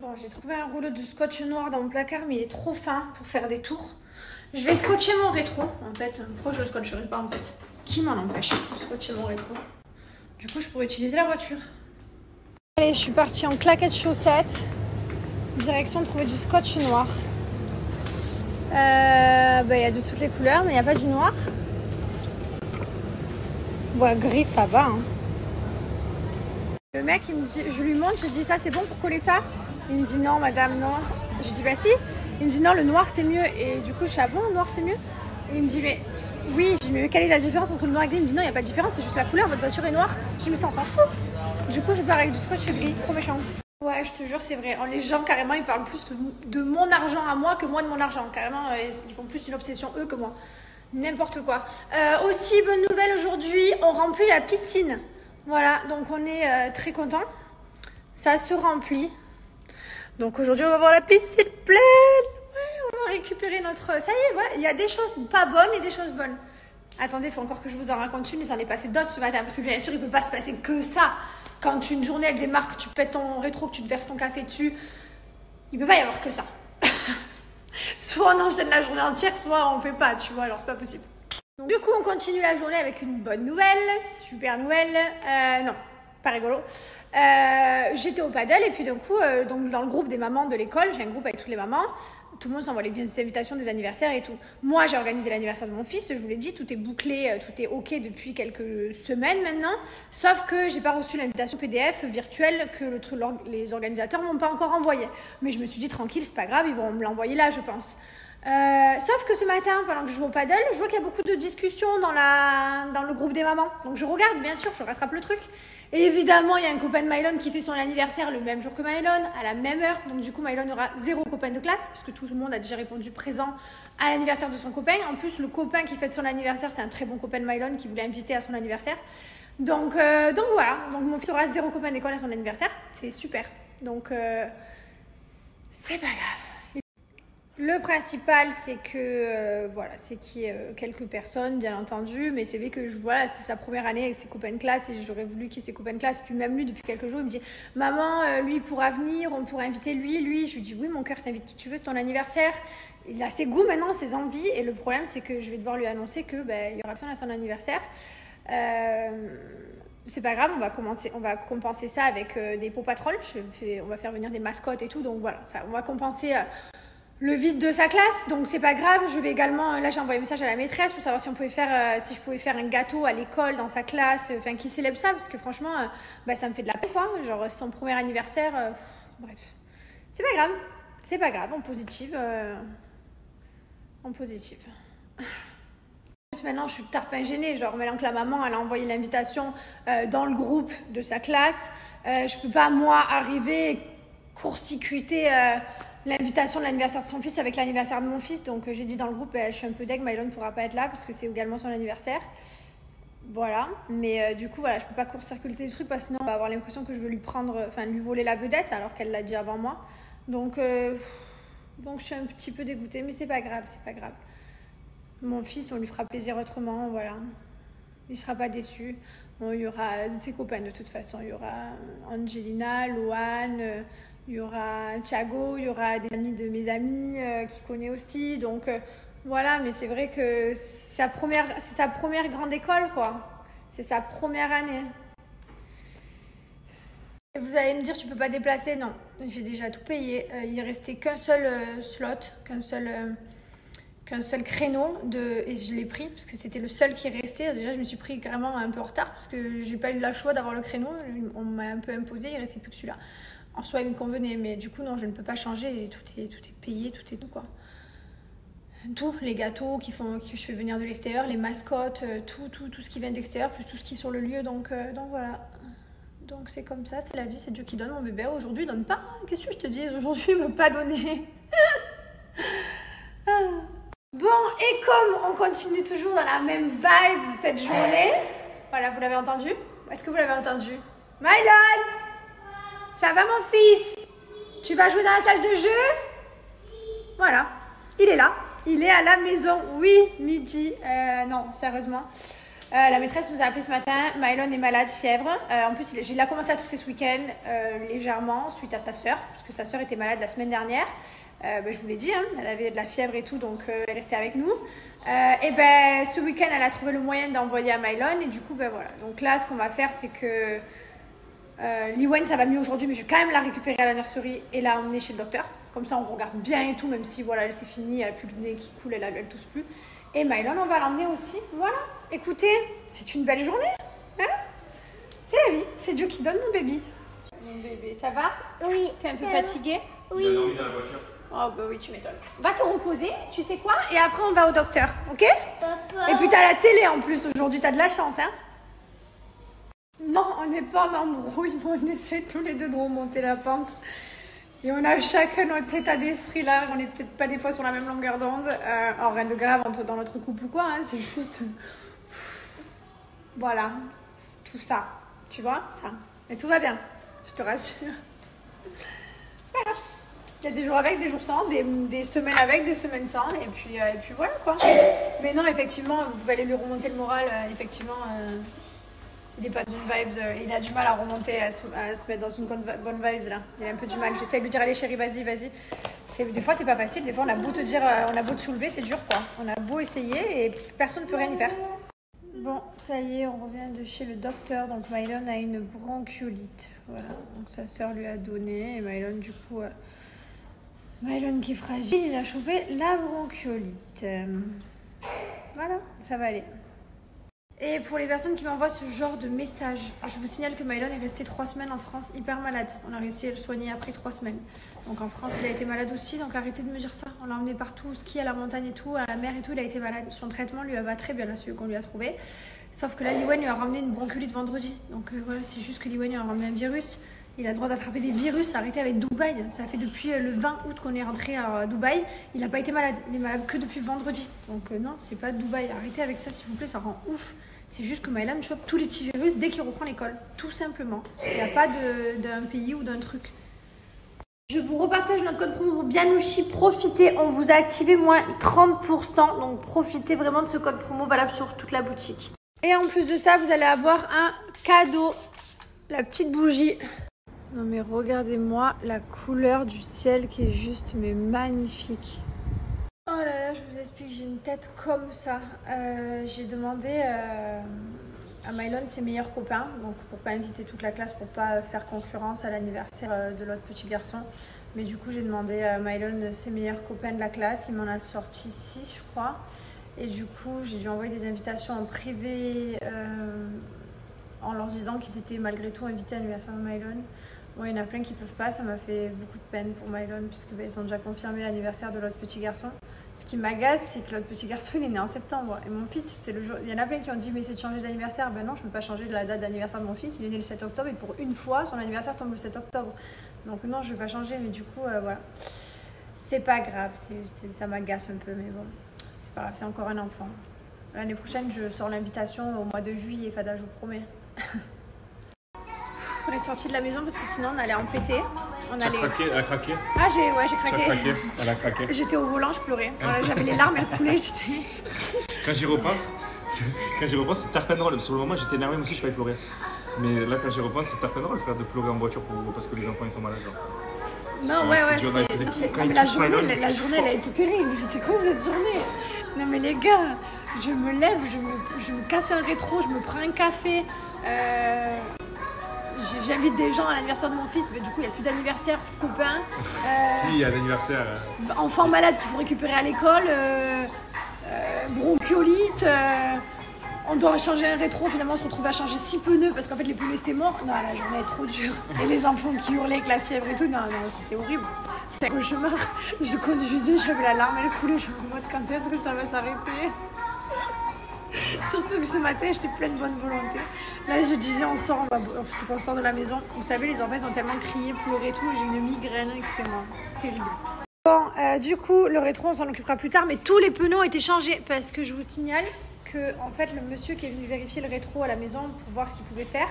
Bon, j'ai trouvé un rouleau de scotch noir dans mon placard, mais il est trop fin pour faire des tours. Je vais scotcher mon rétro, en fait. Pourquoi je le scotcherai pas, en fait? Qui m'en empêche de scotcher mon rétro? Du coup, je pourrais utiliser la voiture. Allez, je suis partie en claquettes chaussettes. Direction de trouver du scotch noir. Il y a de toutes les couleurs, mais il n'y a pas du noir. Bon, gris, ça va. Hein. Le mec, il me dit, je lui montre, je lui dis ça, c'est bon pour coller ça? Il me dit non, madame, non. Je dis bah si. Il me dit non, le noir c'est mieux. Et du coup, je suis bon, le noir c'est mieux. Et il me dit mais oui. Je dis mais quelle est la différence entre le noir et le gris? Il me dit non, il n'y a pas de différence, c'est juste la couleur. Votre voiture est noire. Je dis mais ça, on s'en fout. Du coup, je pars avec du scotch gris, trop méchant. Ouais, je te jure, c'est vrai. Les gens, carrément, ils parlent plus de mon argent à moi que moi de mon argent. Carrément, ils font plus une obsession eux que moi. N'importe quoi. Aussi, bonne nouvelle aujourd'hui, on remplit la piscine. Voilà, donc on est très contents. Ça se remplit. Donc aujourd'hui, on va voir la piscine pleine. Ouais, on va récupérer notre... Ça y est, voilà, il y a des choses pas bonnes et des choses bonnes. Attendez, il faut encore que je vous en raconte une. Il s'en est passé d'autres ce matin. Parce que bien sûr, il ne peut pas se passer que ça. Quand une journée, elle démarre, que tu pètes ton rétro, que tu te verses ton café dessus, il ne peut pas y avoir que ça. Soit on enchaîne la journée entière, soit on ne fait pas, tu vois. Alors, c'est pas possible. Donc, du coup, on continue la journée avec une bonne nouvelle. Super nouvelle. Non, pas rigolo. J'étais au paddle et puis d'un coup, donc dans le groupe des mamans de l'école, j'ai un groupe avec toutes les mamans, tout le monde s'envoie les invitations des anniversaires et tout. Moi, j'ai organisé l'anniversaire de mon fils, je vous l'ai dit, tout est bouclé, tout est ok depuis quelques semaines maintenant, sauf que j'ai pas reçu l'invitation PDF virtuelle que les organisateurs m'ont pas encore envoyée. Mais je me suis dit tranquille, c'est pas grave, ils vont me l'envoyer là, je pense. Sauf que ce matin, pendant que je joue au paddle, je vois qu'il y a beaucoup de discussions dans le groupe des mamans. Donc je regarde, bien sûr, je rattrape le truc. Et évidemment, il y a un copain de Mylon qui fait son anniversaire le même jour que Mylon, à la même heure. Donc du coup, Mylon aura 0 copain de classe, puisque tout le monde a déjà répondu présent à l'anniversaire de son copain. En plus, le copain qui fête son anniversaire, c'est un très bon copain de Mylon qui voulait inviter à son anniversaire. Donc voilà, donc mon fils aura 0 copain d'école à son anniversaire. C'est super. Donc c'est pas grave. Le principal, c'est que voilà, c'est qu'il y ait quelques personnes, bien entendu, mais c'est vrai que voilà, c'était sa première année avec ses copains de classe et j'aurais voulu qu'il y ait ses copains de classe. Puis même lui, depuis quelques jours, il me dit maman, lui il pourra venir, on pourra inviter lui. Je lui dis oui, mon cœur, t'invites qui tu veux, c'est ton anniversaire. Il a ses goûts maintenant, ses envies, et le problème, c'est que je vais devoir lui annoncer que il y aura personne à son anniversaire. C'est pas grave, on va compenser ça avec des Paw Patrol. On va faire venir des mascottes et tout, donc voilà, on va compenser. Le vide de sa classe, donc c'est pas grave. Je vais également, là j'ai envoyé un message à la maîtresse pour savoir si je pouvais faire un gâteau à l'école, dans sa classe, enfin qui célèbre ça, parce que franchement, ça me fait de la peine quoi, genre c'est son premier anniversaire, bref. C'est pas grave, en positive. Maintenant je suis tarpin gênée, genre maintenant que la maman elle a envoyé l'invitation dans le groupe de sa classe, je peux pas moi arriver et court-circuiter l'invitation de l'anniversaire de son fils avec l'anniversaire de mon fils. Donc j'ai dit dans le groupe, je suis un peu deg, Mylon ne pourra pas être là parce que c'est également son anniversaire. Voilà, mais du coup voilà, je peux pas court-circuiter le truc parce que sinon on va avoir l'impression que je veux lui voler la vedette alors qu'elle l'a dit avant moi. Donc je suis un petit peu dégoûtée, mais c'est pas grave. Mon fils, on lui fera plaisir autrement, voilà. Il sera pas déçu. Bon, il y aura ses copains de toute façon, il y aura Angelina, Loane, il y aura Thiago, il y aura des amis de mes amis qu'il connaît aussi. Donc voilà, mais c'est vrai que c'est sa première grande école, quoi. C'est sa première année. Et vous allez me dire, tu peux pas déplacer? Non, j'ai déjà tout payé. Il restait qu'un seul slot, qu'un seul créneau et je l'ai pris parce que c'était le seul qui restait. Déjà, je me suis pris carrément un peu en retard parce que j'ai pas eu le choix d'avoir le créneau. On m'a un peu imposé, il restait plus que celui-là. En soi, il me convenait, mais du coup, non, je ne peux pas changer. Et tout est payé, tout est tout, quoi. Tout, les gâteaux que je fais venir de l'extérieur, les mascottes, tout ce qui vient de l'extérieur, plus tout ce qui est sur le lieu. Donc voilà. Donc c'est comme ça, c'est la vie, c'est Dieu qui donne. Mon bébé, aujourd'hui, il donne pas. Qu'est-ce que je te dis? Aujourd'hui, il ne veut pas donner. Bon, et comme on continue toujours dans la même vibe cette journée, voilà, vous l'avez entendu? Est-ce que vous l'avez entendu? Mylon! Ça va mon fils? Tu vas jouer dans la salle de jeu? Voilà, il est là, il est à la maison. Oui, midi, non, sérieusement. La maîtresse nous a appelé ce matin. Mylon est malade, fièvre. En plus, il a commencé à tousser ce week-end légèrement suite à sa sœur, parce que sa sœur était malade la semaine dernière. Je vous l'ai dit, hein, elle avait de la fièvre et tout, donc elle restait avec nous. Ce week-end, elle a trouvé le moyen d'envoyer à Mylon et du coup, voilà. Donc là, ce qu'on va faire, c'est que Liwen, ça va mieux aujourd'hui, mais je vais quand même la récupérer à la nurserie et la emmener chez le docteur. Comme ça, on regarde bien et tout, même si voilà, c'est fini, elle n'a plus le nez qui coule, elle tousse plus. Et Mylon, on va l'emmener aussi. Voilà. Écoutez, c'est une belle journée. Hein, c'est la vie. C'est Dieu qui donne mon bébé. Mon bébé, ça va? Oui. T'es un peu fatigué? Oui. Il a dormi dans la voiture. Oh bah oui, tu m'étonnes. Va te reposer, tu sais quoi? Et après, on va au docteur, ok? Papa. Et puis, t'as la télé en plus aujourd'hui, t'as de la chance, hein? Non, on n'est pas en embrouille, mais on essaie tous les deux de remonter la pente. Et on a chacun notre état d'esprit là, on n'est peut-être pas des fois sur la même longueur d'onde. Alors rien de grave dans notre couple ou quoi, hein, c'est juste... Voilà, c'est tout ça, tu vois, ça. Et tout va bien, je te rassure. C'est pas grave. Il y a des jours avec, des jours sans, des semaines avec, des semaines sans, et puis voilà quoi. Mais non, effectivement, vous pouvez aller lui remonter le moral, effectivement... Il n'est pas d'une vibes, il a du mal à remonter, à se mettre dans une bonne vibes là. Il a un peu du mal. J'essaie de lui dire, allez chérie, vas-y. Des fois, c'est pas facile. Des fois, on a beau te dire, on a beau te soulever, c'est dur quoi. On a beau essayer et personne ne peut rien y faire. Bon, ça y est, on revient de chez le docteur. Donc, Mylon a une bronchiolite. Voilà, donc sa sœur lui a donné. Et Mylon, du coup, Mylon qui est fragile, il a chopé la bronchiolite. Voilà, ça va aller. Et pour les personnes qui m'envoient ce genre de message, je vous signale que Mylon est resté 3 semaines en France hyper malade. On a réussi à le soigner après 3 semaines. Donc en France, il a été malade aussi, donc arrêtez de me dire ça. On l'a emmené partout, au ski, à la montagne et tout, à la mer et tout, il a été malade. Son traitement lui va très bien, là, celui qu'on lui a trouvé. Sauf que là, Liwen lui a ramené une bronchiolite vendredi. Donc voilà, c'est juste que Liwen lui a ramené un virus. Il a le droit d'attraper des virus, arrêtez avec Dubaï. Ça fait depuis le 20 août qu'on est rentré à Dubaï. Il n'a pas été malade, il est malade que depuis vendredi. Donc non, c'est pas Dubaï, arrêtez avec ça s'il vous plaît, ça rend ouf. C'est juste que Mylon chope tous les petits virus dès qu'il reprend l'école, tout simplement. Il n'y a pas d'un pays ou d'un truc. Je vous repartage notre code promo Bianouchi. Profitez, on vous a activé moins 30%. Donc profitez vraiment de ce code promo valable sur toute la boutique. Et en plus de ça, vous allez avoir un cadeau. La petite bougie. Non mais regardez-moi la couleur du ciel qui est juste magnifique. Oh là là, je vous explique, j'ai une tête comme ça. J'ai demandé à Mylon ses meilleurs copains, donc pour pas inviter toute la classe, pour pas faire concurrence à l'anniversaire de l'autre petit garçon. Mais du coup, j'ai demandé à Mylon ses meilleurs copains de la classe. Il m'en a sorti 6, je crois. Et du coup, j'ai dû envoyer des invitations en privé en leur disant qu'ils étaient malgré tout invités à l'anniversaire de Mylon. Bon, il y en a plein qui peuvent pas, ça m'a fait beaucoup de peine pour Mylon puisque ils ont déjà confirmé l'anniversaire de l'autre petit garçon. Ce qui m'agace, c'est que l'autre petit garçon, il est né en septembre. Et mon fils, c'est le jour... Il y en a plein qui ont dit, mais c'est de changer d'anniversaire. Ben non, je ne peux pas changer de la date d'anniversaire de mon fils. Il est né le 7 octobre et pour une fois, son anniversaire tombe le 7 octobre. Donc non, je ne vais pas changer, mais du coup, voilà. C'est pas grave, ça m'agace un peu, mais bon. C'est pas grave, c'est encore un enfant. L'année prochaine, je sors l'invitation au mois de juillet, Fada, je vous promets. On est sorti de la maison parce que sinon on allait en péter. Elle a craqué. Ah j'ai craqué. Elle a craqué. J'étais au volant, je pleurais. Voilà, j'avais les larmes, elles coulaient. Quand j'y repense, c'est terpène. Sur le moment, j'étais énervé, moi aussi, je failli pleurer. Mais là, quand j'y repense, c'est terpène drôle de pleurer en voiture parce que les enfants ils sont malades. Genre. Non, ouais. La journée, elle a été terrible. C'est quoi cette journée? Non, mais les gars, je me lève, je me casse un rétro, je me prends un café. J'invite des gens à l'anniversaire de mon fils, mais du coup il n'y a plus d'anniversaire, plus de copains. Si, il y a l'anniversaire. Enfants malades qu'il faut récupérer à l'école, bronchiolite, on doit changer un rétro, finalement on se retrouve à changer 6 pneus parce qu'en fait les pneus c'était mort. Non, la journée est trop dure. Et les enfants qui hurlaient avec la fièvre et tout, non, c'était horrible. C'était un cauchemar. Je conduisais, j'avais la larme, elle coulait, j'étais en mode quand est-ce que ça va s'arrêter? Surtout que ce matin, j'étais pleine de bonne volonté. Là, je dis, viens, on sort de la maison. Vous savez, les enfants, ils ont tellement crié, pleuré et tout. J'ai une migraine, écoutez-moi. Terrible. Bon, du coup, le rétro, on s'en occupera plus tard. Mais tous les pneus ont été changés. Parce que je vous signale que, en fait, le monsieur qui est venu vérifier le rétro à la maison pour voir ce qu'il pouvait faire,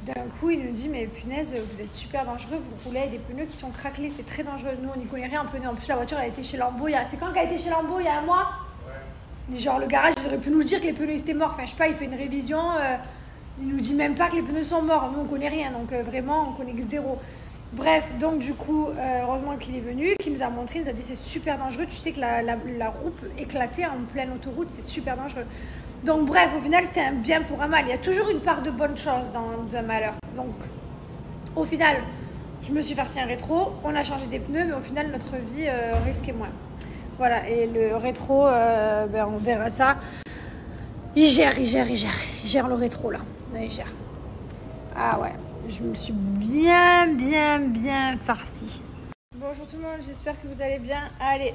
d'un coup, il nous dit, mais punaise, vous êtes super dangereux. Vous roulez avec des pneus qui sont craquelés. C'est très dangereux. Nous, on n'y connaît rien en pneus. En plus, la voiture, elle a été chez Lambeau. C'est quand qu'elle a été chez Lambeau? Il y a un mois? Genre le garage, il aurait pu nous dire que les pneus étaient morts. Enfin, je sais pas, il fait une révision, il nous dit même pas que les pneus sont morts. Nous, on connaît rien, donc vraiment, on connaît que zéro. Bref, donc du coup, heureusement qu'il est venu, qu'il nous a montré, il nous a dit c'est super dangereux. Tu sais que la roue peut éclater en pleine autoroute, c'est super dangereux. Donc bref, au final, c'était un bien pour un mal. Il y a toujours une part de bonne chose dans un malheur. Donc, au final, je me suis farci un rétro, on a changé des pneus, mais au final, notre vie risquait moins. Voilà, et le rétro, on verra ça. Il gère le rétro, là. Il gère. Ah ouais, je me suis bien farcie. Bonjour tout le monde, j'espère que vous allez bien. Allez,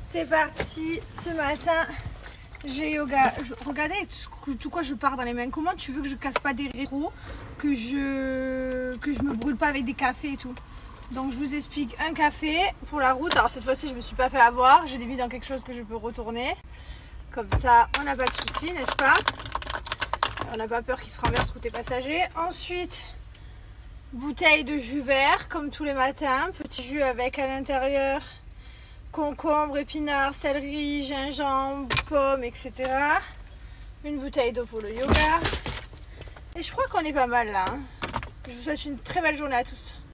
c'est parti. Ce matin, j'ai yoga. Regardez tout quoi je pars dans les mains. Comment tu veux que je casse pas des rétros, que je me brûle pas avec des cafés et tout. Donc je vous explique, un café pour la route. Alors cette fois-ci je me suis pas fait avoir, je l'ai mis dans quelque chose que je peux retourner. Comme ça on n'a pas de souci, n'est-ce pas? On n'a pas peur qu'il se renverse côté passager. Ensuite, bouteille de jus vert comme tous les matins. Petit jus avec à l'intérieur concombre, épinards, céleri, gingembre, pommes, etc. Une bouteille d'eau pour le yoga. Et je crois qu'on est pas mal là. Je vous souhaite une très belle journée à tous.